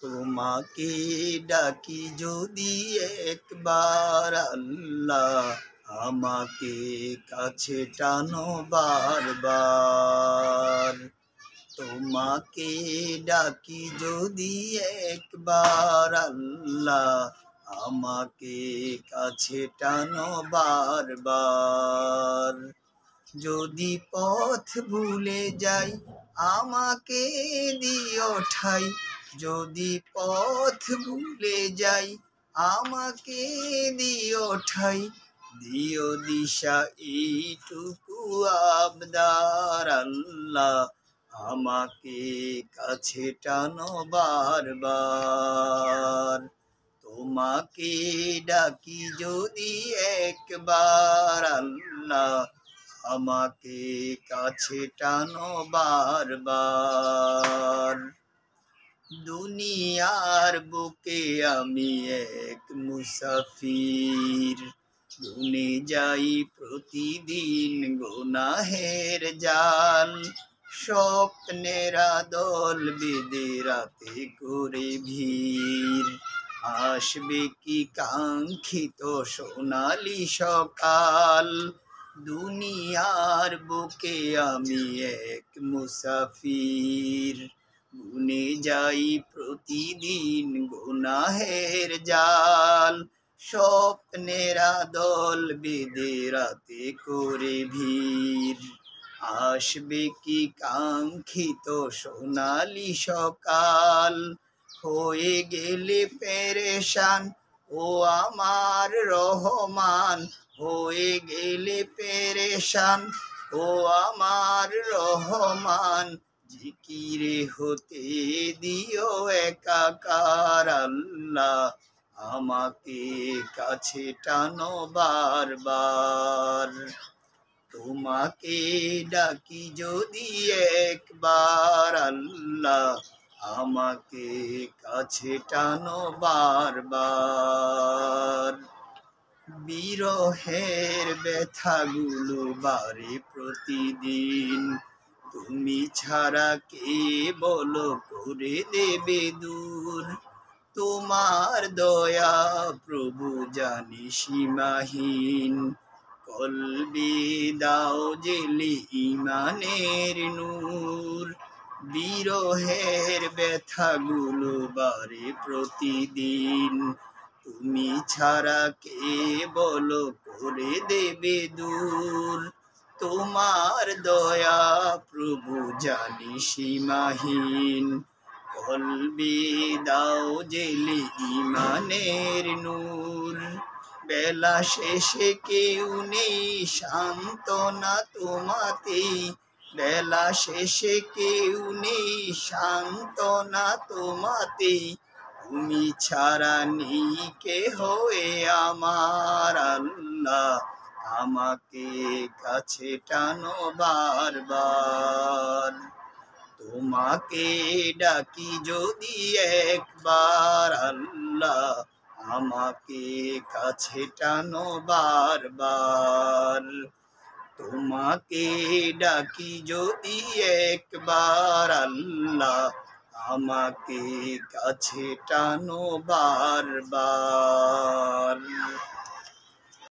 তোমাকে ডাকি যদি একবার আল্লাহ, আমাকে কাছে টানো বারবার। তোমাকে ডাকি যদি একবার আল্লাহ, আমাকে কাছে টানো বারবার। যদি পথ ভুলে যাই আমাকে দিও ঠাই, যদি পথ ভুলে যাই আমাকে দিও ঠাই। দিও দিশা এইটুকু আবদার আল্লাহ, আমাকে কাছে টানো বারবার। তোমাকে ডাকি যদি একবার আল্লাহ, আমাকে কাছে টানো বারবার। দুনিয়ার বুকে আমি এক মুসাফির, গুনে যাই প্রতিদিন গুনাহের জাল। স্বপ্নের দল বেঁধে রাতে করে ভিড়, আসবে কি কাঙ্ক্ষিত সোনালি সকাল। দুনিয়ার বুকে আমি এক মুসাফির, গুনে যাই প্রতিদিন গুনাহের জাল। স্বপ্নের দল বেঁধে রাতে করে ভিড়, আসবে কি কাঙ্ক্ষিত সোনালি সকাল। হয়ে গেলে পেরেশান ও আমার রহমান, হয়ে গেলে পেরেশান ও আমার রহমান। জিকিরে হতে দিও একাকার আল্লাহ, আমাকে কাছে টানো বারবার। তোমাকে ডাকি যদি একবার আল্লাহ, আমাকে কাছে টানো বারবার। বিরহের ব্যথাগুলো বাড়ে প্রতিদিন, তুমি ছাড়া কে বলো করে দেবে দূর। তোমার দয়া প্রভু জানি সীমাহীন, কলবে দাও জেলে ইমানের নূর। বিরহের ব্যথাগুলো বাড়ে প্রতিদিন, তুমি ছাড়া কে বলো করে দেবে দূর। তোমার দয়া প্রভু জানি সীমাহীন, কলবে দাও জেলে ইমানের নূর। বেলা শেষে কেউ নেই সান্ত্বনা তোমাতেই, বেলা শেষে কেউ নেই সান্ত্বনা তোমাতেই। তুমি ছাড়া নেই কেহ এ আমার আল্লাহ, আমাকে কাছে টানো বারবার। তোমাকে ডাকি যদি একবার আল্লাহ, আমাকে কাছে টানো বারবার। তোমাকে ডাকি যদি একবার আল্লাহ, আমাকে কাছে টানো বারবার।